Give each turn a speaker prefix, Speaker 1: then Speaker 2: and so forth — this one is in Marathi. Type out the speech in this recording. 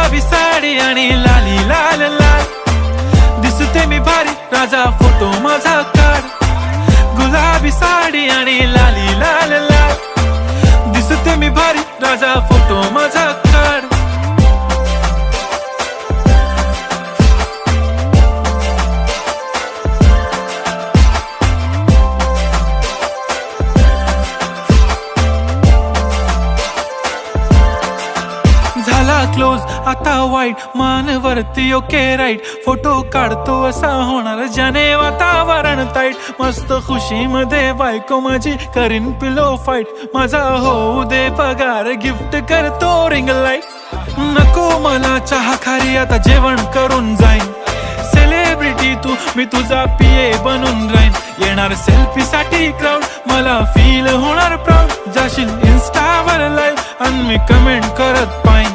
Speaker 1: गुलाबी साडी आणि लाली लाल लाल, दिसते मी भारी राजा फोटो माझा काढ. गुलाबी साडी आणि लाली लाल लाल, दिसते मी भारी राजा फोटो माझा काढ. झाला क्लोज आता वाईट, मानवरती ओके राईट, फोटो काढतो असा होणार ज्याने वातावरण ताईट. मस्त खुशी मध्ये बायको माझी करीन पिलो फाईट, माझा होऊ दे पगार गिफ्ट करतो रिंग लाईट. नको मला चहा खारी आता जेवण करून जाईन, सेलिब्रिटी तू मी तुझा पिये बनून राहीन. येणार सेल्फी साठी क्राऊड, मला फील होणार प्राऊड, जाशील इन्स्टावर लाईव्ह आणि मी कमेंट करत पाहिन.